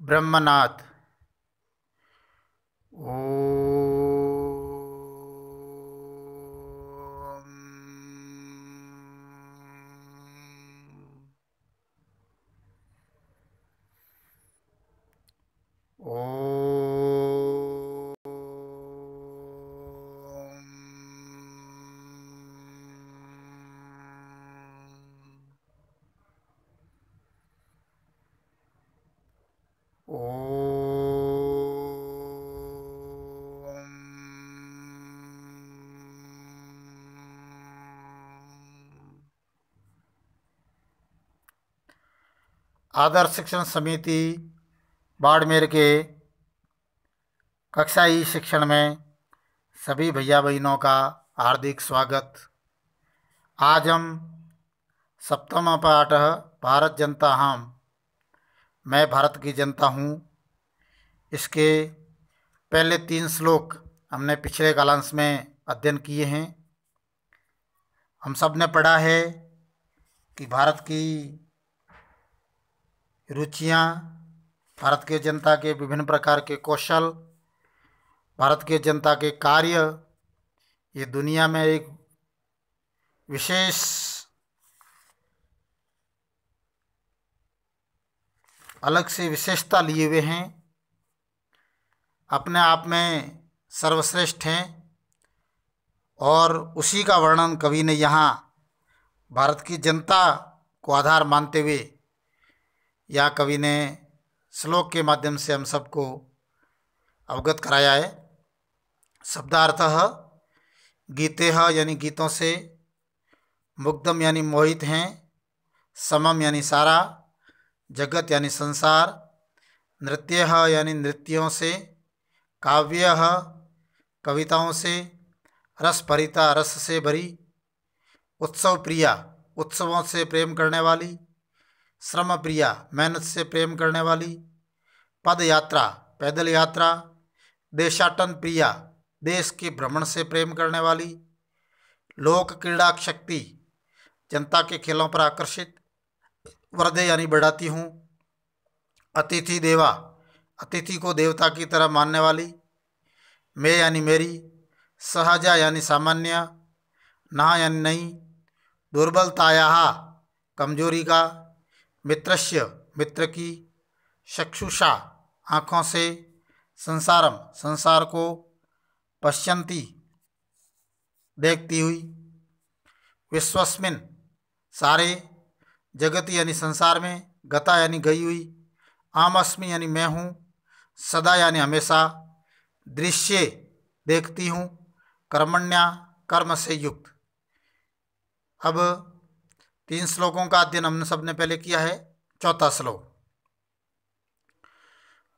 ब्रह्मनाथ। ओम। आदर्श शिक्षण समिति बाड़मेर के कक्षाई शिक्षण में सभी भैया बहनों का हार्दिक स्वागत। आज हम सप्तम पाठ भारत जनता हम मैं भारत की जनता हूँ, इसके पहले 3 श्लोक हमने पिछले कालांश में अध्ययन किए हैं। हम सब ने पढ़ा है कि भारत की रुचियाँ, भारत के जनता के विभिन्न प्रकार के कौशल, भारत के जनता के कार्य, ये दुनिया में एक विशेष अलग से विशेषता लिए हुए हैं, अपने आप में सर्वश्रेष्ठ हैं। और उसी का वर्णन कवि ने यहाँ भारत की जनता को आधार मानते हुए या कवि ने श्लोक के माध्यम से हम सबको अवगत कराया है। शब्दार्थः गीतेह यानी गीतों से, मुग्धम यानी मोहित हैं, समम यानी सारा, जगत यानी संसार, नृत्यः यानी नृत्यों से, काव्यः कविताओं से, रस भरिता रस से भरी, उत्सव प्रिया उत्सवों से प्रेम करने वाली, श्रम प्रिया मेहनत से प्रेम करने वाली, पद यात्रा पैदल यात्रा, देशाटन प्रिया देश के भ्रमण से प्रेम करने वाली, लोक क्रीड़ा शक्ति जनता के खेलों पर आकर्षित, वर्धे यानी बढ़ाती हूँ, अतिथि देवा अतिथि को देवता की तरह मानने वाली, मैं यानी मेरी, सहजा यानी सामान्य, ना यानी नहीं, दुर्बलताया कमजोरी का, मित्रस्य मित्र की, चक्षुषा आँखों से, संसारम संसार को, पश्यन्ति देखती हुई, विश्वस्मिन सारे, जगत यानी संसार में, गता यानी गई हुई, आमस्मि यानी मैं हूँ, सदा यानी हमेशा, दृश्य देखती हूँ, कर्मण्या कर्म से युक्त। अब 3 श्लोकों का अध्ययन हमने सबने पहले किया है। चौथा श्लोक,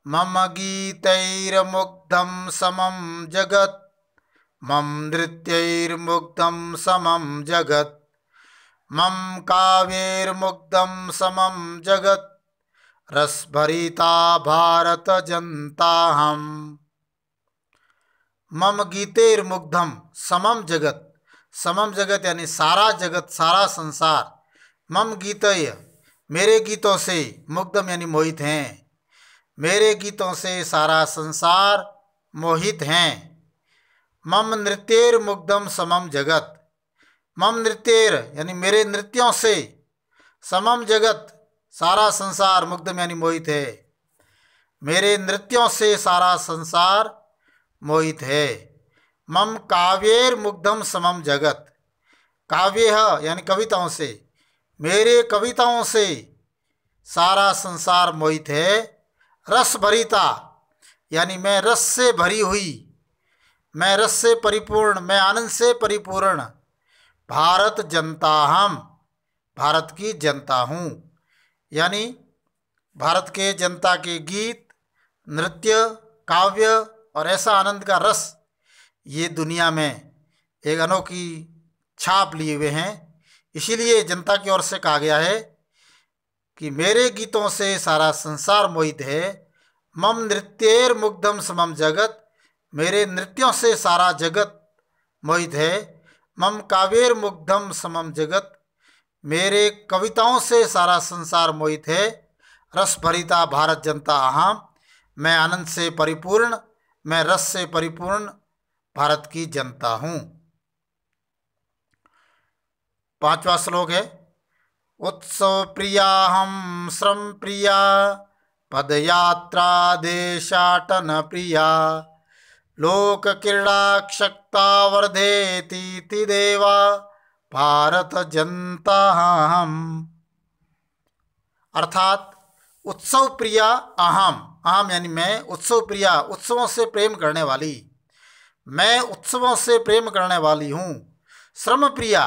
मम गीतैर्मुग्धं समं जगत्, मम नृत्यैर्मुग्धं समं जगत्, मम काव्यैर्मुग्धं समं जगत्, रसभरिता भारत जनताहम्। मम गीतैर्मुग्धं समं जगत्, समम जगत यानी सारा जगत, सारा संसार, मम गीतय मेरे गीतों से, मुग्धम यानी मोहित हैं, मेरे गीतों से सारा संसार मोहित हैं। मम नृत्येर मुग्धम समम जगत, मम नृत्येर यानी मेरे नृत्यों से, समम जगत सारा संसार, मुग्धम यानी मोहित है, मेरे नृत्यों से सारा संसार मोहित है। मम काव्येर मुग्धम समम जगत, काव्य यानी कविताओं से, मेरे कविताओं से सारा संसार मोहित है। रस भरिता यानी मैं रस से भरी हुई, मैं रस से परिपूर्ण, मैं आनंद से परिपूर्ण, भारत जनता हम भारत की जनता हूँ। यानी भारत के जनता के गीत, नृत्य, काव्य और ऐसा आनंद का रस ये दुनिया में एक अनोखी छाप लिए हुए हैं। इसीलिए जनता की ओर से कहा गया है कि मेरे गीतों से सारा संसार मोहित है। मम नृत्येर मुग्धम समम जगत, मेरे नृत्यों से सारा जगत मोहित है। मम काव्येर मुग्धम समम जगत, मेरे कविताओं से सारा संसार मोहित है। रस भरिता भारत जनता अहम, मैं आनंद से परिपूर्ण, मैं रस से परिपूर्ण भारत की जनता हूँ। 5वां श्लोक है, उत्सव प्रिया हम श्रम प्रिया, पदयात्रा देशाटन प्रिया, लोक क्रीड़ा क्षक्ता वर्धेति देवा भारत जनता हम। अर्थात उत्सव प्रिया अहम, अहम यानी मैं, उत्सव प्रिया उत्सवों से प्रेम करने वाली, मैं उत्सवों से प्रेम करने वाली हूँ। श्रम प्रिया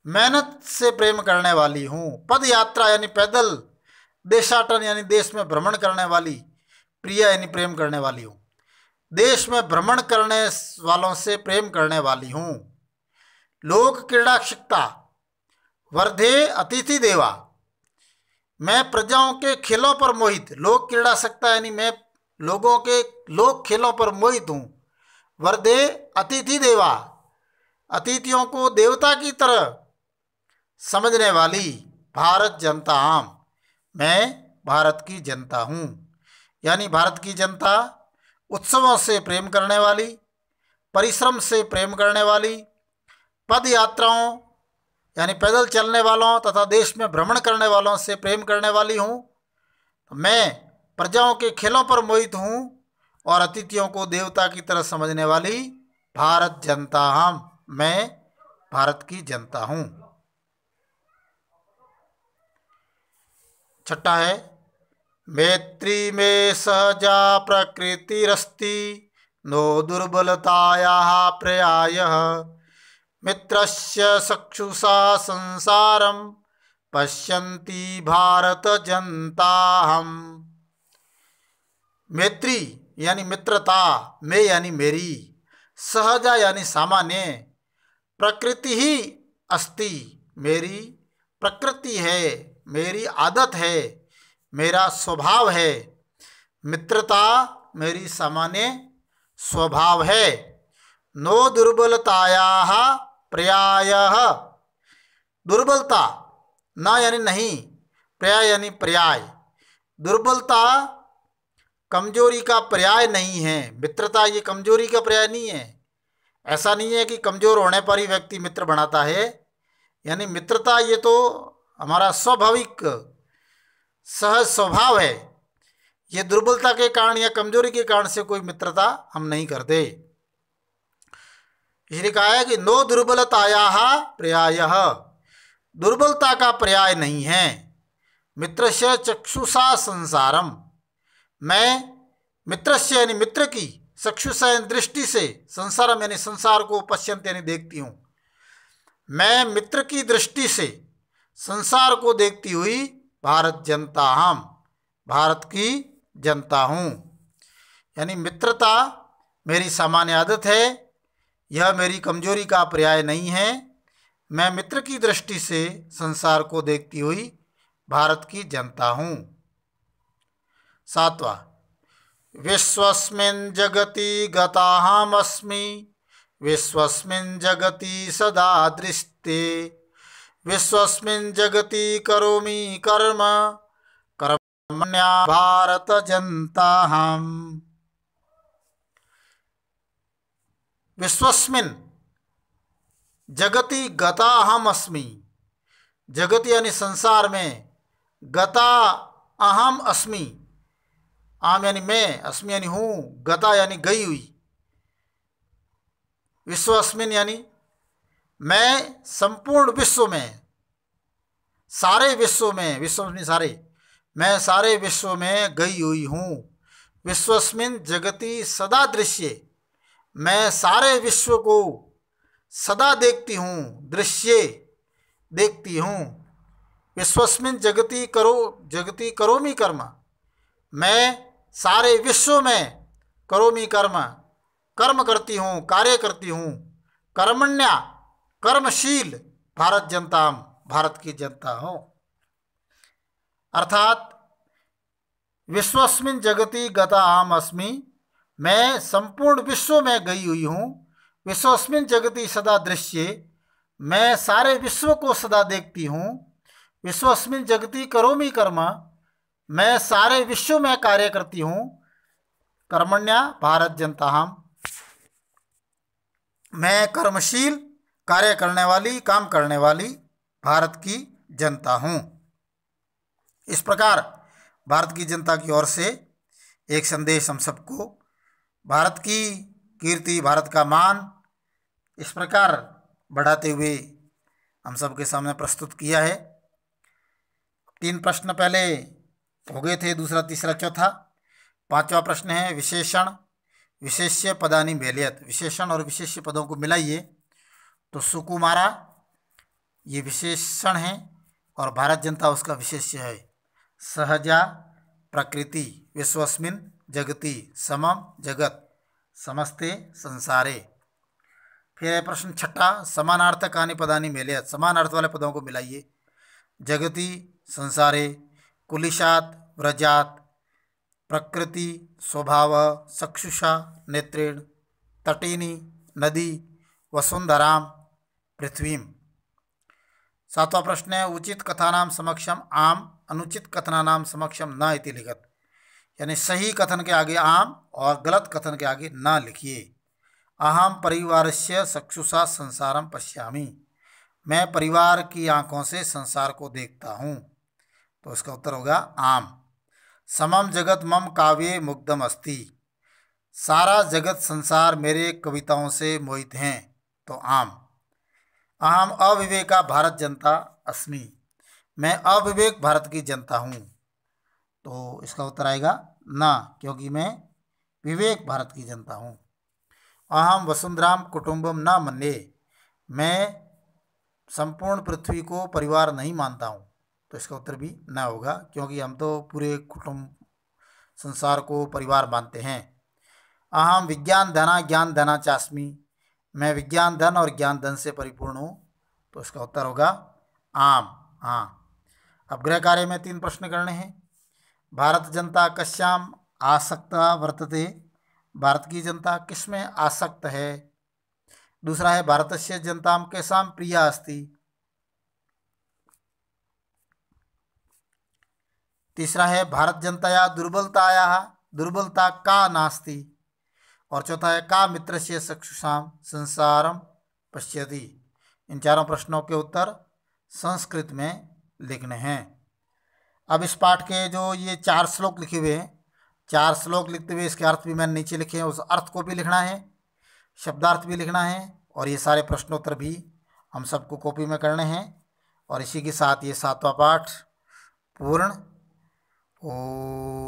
मेहनत से प्रेम करने वाली हूँ। पद यात्रा यानी पैदल, देशाटन यानी देश में भ्रमण करने वाली, प्रिया यानी प्रेम करने वाली हूँ। देश में भ्रमण करने वालों से प्रेम करने वाली हूँ। लोक क्रीड़ा क्षिक्ता वर्धे अतिथि देवा, मैं प्रजाओं के खेलों पर मोहित, लोक क्रीड़ा सकता यानी मैं लोगों के लोक खेलों पर मोहित हूँ। वर्धे अतिथि देवा, अतिथियों को देवता की तरह समझने वाली भारत जनता हम, मैं भारत की जनता हूँ। यानी भारत की जनता उत्सवों से प्रेम करने वाली, परिश्रम से प्रेम करने वाली, पद यात्राओं यानी पैदल चलने वालों तथा देश में भ्रमण करने वालों से प्रेम करने वाली हूँ। मैं प्रजाओं के खेलों पर मोहित हूँ और अतिथियों को देवता की तरह समझने वाली भारत जनता हम, मैं भारत की जनता हूँ। 6 है, मैत्री में सहजा प्रकृतिरस्ति, नो दुर्बलतायाः प्रयायः, मित्रस्य चक्षुषा संसारम पश्यन्ति भारत जनता हम। मैत्री यानी मित्रता, में यानी मेरी, सहजा यानी सामान्य, प्रकृति ही अस्ति मेरी प्रकृति है, मेरी आदत है, मेरा स्वभाव है। मित्रता मेरी सामान्य स्वभाव है। नो दुर्बलतायाः प्रयायः, दुर्बलता ना यानी नहीं, पर्याय यानी पर्याय, दुर्बलता कमजोरी का पर्याय नहीं है। मित्रता ये कमजोरी का पर्याय नहीं है। ऐसा नहीं है कि कमजोर होने पर ही व्यक्ति मित्र बनाता है, यानी मित्रता ये तो हमारा स्वाभाविक सहज स्वभाव है। ये दुर्बलता के कारण या कमजोरी के कारण से कोई मित्रता हम नहीं करते। इसलिए कहा है कि नो दुर्बलतायाः पर्यायः, दुर्बलता का पर्याय नहीं है। मित्रस्य चक्षुषा संसारम, मैं मित्रस्य यानी मित्र की, चक्षुषा यानी दृष्टि से, संसारम यानी संसार को, पश्यन्ति यानी देखती हूँ, मैं मित्र की दृष्टि से संसार को देखती हुई भारत जनता हम, भारत की जनता हूँ। यानी मित्रता मेरी सामान्य आदत है, यह मेरी कमजोरी का पर्याय नहीं है। मैं मित्र की दृष्टि से संसार को देखती हुई भारत की जनता हूँ। 7वां, विश्वस्मिन् जगति गताहमस्मि, विश्वस्मिन् जगति सदा दृष्टे, विश्वस्मिन् जगति करोमि कर्म, कर्मण्या भारत जनता हम। विश्वस्मिन् जगति गता अहम अस्मि, जगत यानी संसार में, गता अहम अस्मि, आम यानी मैं, अस्मि यानी हूँ, गता यानी गई हुई। विश्वस्मिन यानी मैं संपूर्ण विश्व में, सारे विश्व में, विश्व में सारे, मैं सारे विश्व में गई हुई हूँ। विश्वस्मिन जगति सदा दृश्य, मैं सारे विश्व को सदा देखती हूँ, दृश्य देखती हूँ। विश्वस्मिन जगति करोमि कर्म, मैं सारे विश्व में करोमि कर्म, कर्म करती हूँ, कार्य करती हूँ। कर्मण्या कर्मशील भारत जनता, भारत की जनता हूँ। अर्थात विश्वस्मिन जगति गता अहम अस्मि, मैं संपूर्ण विश्व में गई हुई हूँ। विश्वस्मिन जगति सदा दृश्य, मैं सारे विश्व को सदा देखती हूँ। विश्वस्मिन जगति करोमि कर्म, मैं सारे विश्व में कार्य करती हूँ। कर्मण्या भारत जनता हम, मैं कर्मशील कार्य करने वाली, काम करने वाली भारत की जनता हूँ। इस प्रकार भारत की जनता की ओर से एक संदेश हम सबको, भारत की कीर्ति, भारत का मान इस प्रकार बढ़ाते हुए हम सबके सामने प्रस्तुत किया है। 3 प्रश्न पहले हो गए थे, दूसरा, तीसरा, चौथा। 5वां प्रश्न है विशेषण विशेष्य पदानि मेलयत। विशेषण और विशेष्य पदों को मिलाइए तो सुकुमारा ये विशेषण है और भारत जनता उसका विशेष्य है। सहजा प्रकृति विश्वस्मिन् जगति समम जगत समस्ते संसारे। फिर है प्रश्न 6, समानार्थकानि पदानि मेलयत। समान अर्थ वाले पदों को मिलाइए। जगति संसारे, कुलिशात व्रजात, प्रकृति स्वभाव, चक्षुषा नेत्रेण, तटिनी नदी, वसुंधराम पृथ्वीम। 7वां प्रश्न है उचित कथानाम समक्षम आम, अनुचित कथनानाम समक्षम न इति लिखत। यानी सही कथन के आगे आम और गलत कथन के आगे न लिखिए। अहम परिवारस्य चक्षुषा संसारम पश्यामि। मैं परिवार की आंखों से संसार को देखता हूँ, तो इसका उत्तर होगा आम। समम जगत मम काव्ये मुग्धम अस्ति। सारा जगत संसार मेरे कविताओं से मोहित हैं, तो आम। अहम अविवेका भारत जनता अस्मि। मैं अविवेक भारत की जनता हूँ, तो इसका उत्तर आएगा ना, क्योंकि मैं विवेक भारत की जनता हूँ। अहम वसुंधराम कुटुंबम न मन्ये। मैं संपूर्ण पृथ्वी को परिवार नहीं मानता हूँ, तो इसका उत्तर भी न होगा, क्योंकि हम तो पूरे कुटुंब संसार को परिवार मानते हैं। अहम विज्ञान धना ज्ञान धना चास्मी। मैं विज्ञान धन और ज्ञान धन से परिपूर्ण हूँ, तो इसका उत्तर होगा आम। हाँ, अब गृह कार्य में 3 प्रश्न करने हैं। भारत जनता कस्याम आसक्ता वर्तते। भारत की जनता किस में आसक्त है। दूसरा है भारतस्य जनताम केषां प्रिया अस्ति। तीसरा है भारत जनताया दुर्बलता का नास्ति। और चौथा है का मित्रस्य चक्षुषां संसारम पश्यति। इन चारों प्रश्नों के उत्तर संस्कृत में लिखने हैं। अब इस पाठ के जो ये 4 श्लोक लिखे हुए हैं, 4 श्लोक लिखते हुए इसके अर्थ भी मैंने नीचे लिखे हैं। उस अर्थ को भी लिखना है, शब्दार्थ भी लिखना है, और ये सारे प्रश्नोत्तर भी हम सबको कॉपी में करने हैं। और इसी के साथ ये 7वां पाठ पूर्ण। ओ